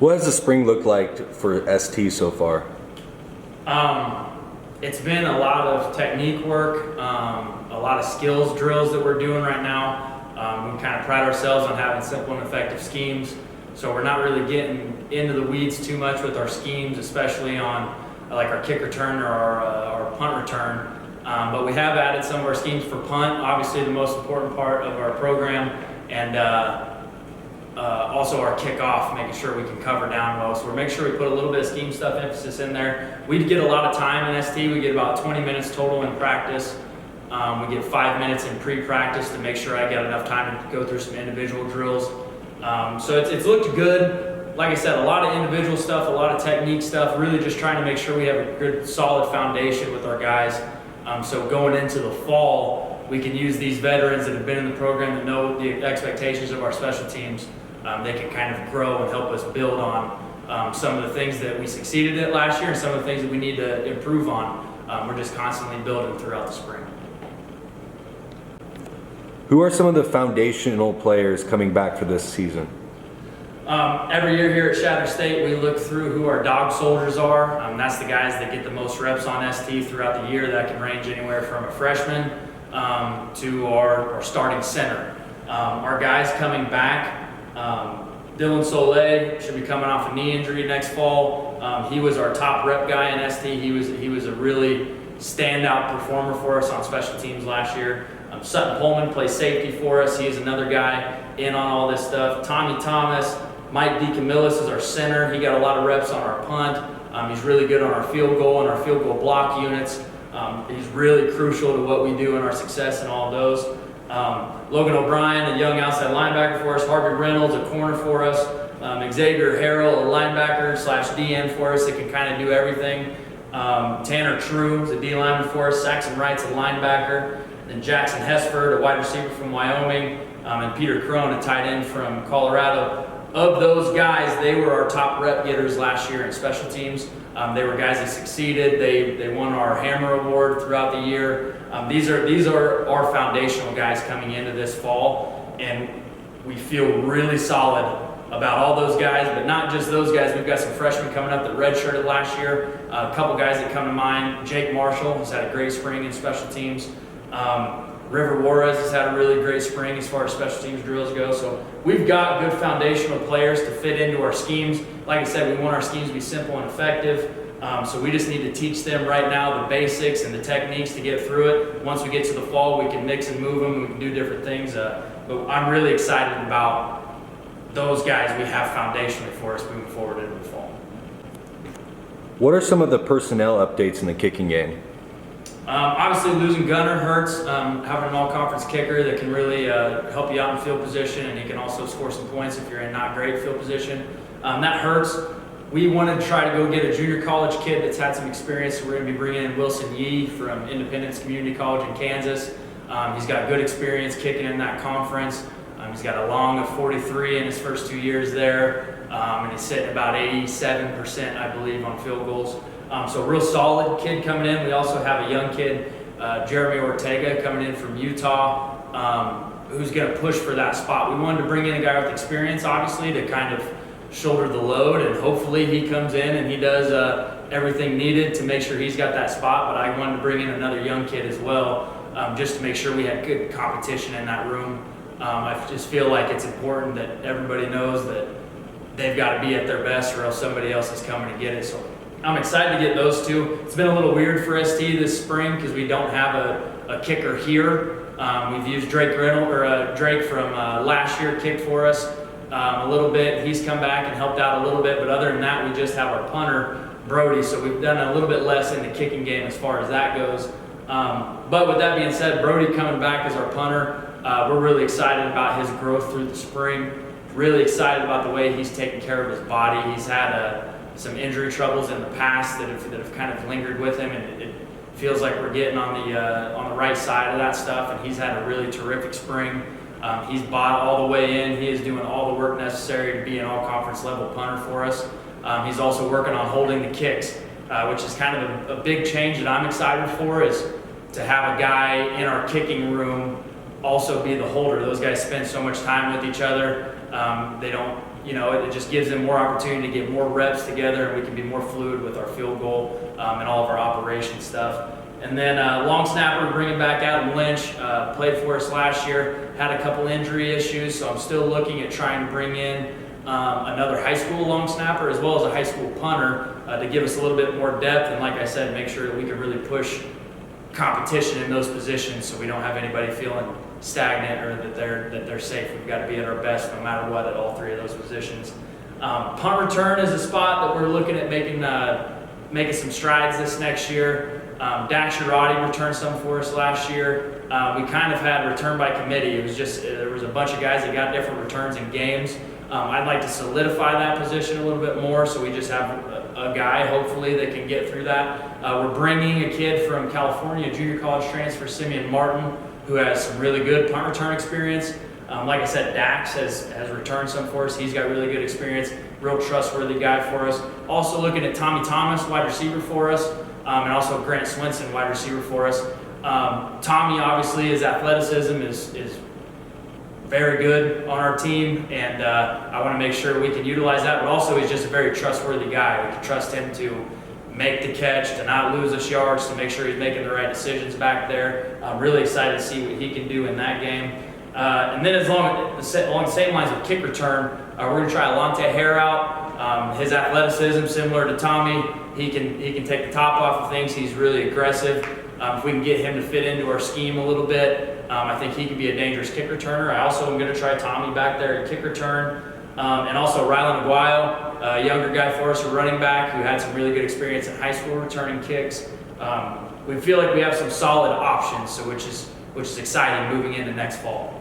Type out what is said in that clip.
What does the spring look like for ST so far? It's been a lot of technique work, a lot of skills drills that we're doing right now. We kind of pride ourselves on having simple and effective schemes, so we're not really getting into the weeds too much with our schemes, especially on like our kick return or our punt return. But we have added some of our schemes for punt, obviously the most important part of our program, and also our kickoff, making sure we can cover down low. So we're making sure we put a little bit of scheme stuff emphasis in there. We get a lot of time in ST. We get about 20 minutes total in practice. We get 5 minutes in pre-practice to make sure I get enough time to go through some individual drills. So it's looked good. Like I said, a lot of individual stuff, a lot of technique stuff, really just trying to make sure we have a good solid foundation with our guys. So going into the fall, we can use these veterans that have been in the program that know the expectations of our special teams. They can kind of grow and help us build on some of the things that we succeeded at last year and some of the things that we need to improve on. We're just constantly building throughout the spring. Who are some of the foundational players coming back for this season? Every year here at Shatter State, we look through who our dog soldiers are. That's the guys that get the most reps on ST throughout the year. That can range anywhere from a freshman to our starting center. Our guys coming back, Dylan Soleil should be coming off a knee injury next fall. He was our top rep guy in ST. He was a really standout performer for us on special teams last year. Sutton Pullman plays safety for us. He is another guy in on all this stuff. Tommy Thomas, Mike DeCamillis is our center. He got a lot of reps on our punt. He's really good on our field goal and our field goal block units. He's really crucial to what we do and our success in all of those. Logan O'Brien, a young outside linebacker for us. Harvey Reynolds, a corner for us. Xavier Harrell, a linebacker / DN for us that can kind of do everything. Tanner True is a D lineman for us. Saxon Wright's a linebacker. Then Jackson Hesford, a wide receiver from Wyoming. And Peter Crone, a tight end from Colorado. Of those guys, they were our top rep getters last year in special teams. They were guys that succeeded. They won our Hammer Award throughout the year. These are our foundational guys coming into this fall, and we feel really solid about all those guys, but not just those guys. We've got some freshmen coming up that redshirted last year. A couple guys that come to mind. Jake Marshall has had a great spring in special teams. River Juarez has had a really great spring as far as special teams drills go. So we've got good foundational players to fit into our schemes. Like I said, we want our schemes to be simple and effective. So we just need to teach them right now the basics and the techniques to get through it. Once we get to the fall, we can mix and move them. We can do different things. But I'm really excited about those guys we have foundationally for us moving forward into the fall. What are some of the personnel updates in the kicking game? Obviously, losing Gunner hurts. Having an all-conference kicker that can really help you out in field position, and he can also score some points if you're in not great field position. That hurts. We wanted to try to go get a junior college kid that's had some experience, so we're going to be bringing in Wilson Yee from Independence Community College in Kansas. He's got good experience kicking in that conference. He's got a long of 43 in his first 2 years there, and he's sitting about 87%, I believe, on field goals. So real solid kid coming in. We also have a young kid, Jeremy Ortega, coming in from Utah, who's going to push for that spot. We wanted to bring in a guy with experience, obviously, to kind of shoulder the load, and hopefully he comes in and he does everything needed to make sure he's got that spot. But I wanted to bring in another young kid as well, just to make sure we had good competition in that room. I just feel like it's important that everybody knows that they've got to be at their best, or else somebody else is coming to get it. So I'm excited to get those two. It's been a little weird for ST this spring because we don't have a kicker here. We've used Drake from last year kicked for us a little bit. He's come back and helped out a little bit, but other than that, we just have our punter, Brody, so we've done a little bit less in the kicking game as far as that goes. But with that being said, Brody coming back as our punter, we're really excited about his growth through the spring. Really excited about the way he's taken care of his body. He's had some injury troubles in the past that have kind of lingered with him, and it feels like we're getting on the right side of that stuff. And he's had a really terrific spring. He's bought all the way in. He is doing all the work necessary to be an all-conference level punter for us. He's also working on holding the kicks, which is kind of a big change that I'm excited for, is to have a guy in our kicking room also be the holder. Those guys spend so much time with each other. They don't it just gives them more opportunity to get more reps together, and we can be more fluid with our field goal and all of our operation stuff. And then long snapper, bringing back Adam Lynch, played for us last year, had a couple injury issues, so I'm still looking at trying to bring in another high school long snapper as well as a high school punter to give us a little bit more depth, and like I said, make sure that we can really push competition in those positions so we don't have anybody feeling stagnant or that they're safe. We've got to be at our best no matter what at all three of those positions. Punt return is a spot that we're looking at making some strides this next year. Dax Roddy returned some for us last year. We kind of had return by committee. It was just, there was a bunch of guys that got different returns in games. I'd like to solidify that position a little bit more, so we just have a guy, hopefully, that can get through that. We're bringing a kid from California, a junior college transfer, Simeon Martin, who has some really good punt return experience. Like I said, Dax has returned some for us. He's got really good experience, real trustworthy guy for us. Also looking at Tommy Thomas, wide receiver for us, and also Grant Swinson, wide receiver for us. Tommy, obviously, his athleticism is very good on our team, and I want to make sure we can utilize that, but also he's just a very trustworthy guy. We can trust him to make the catch, to not lose us yards, to make sure he's making the right decisions back there. I'm really excited to see what he can do in that game. And then along the same lines of kick return, we're going to try Alante Hare out. His athleticism, similar to Tommy, he can take the top off of things. He's really aggressive. If we can get him to fit into our scheme a little bit, I think he can be a dangerous kick returner. I also am going to try Tommy back there at kick return. And also Rylan Aguayo, a younger guy for us, a running back who had some really good experience in high school returning kicks. We feel like we have some solid options, which is exciting moving into next fall.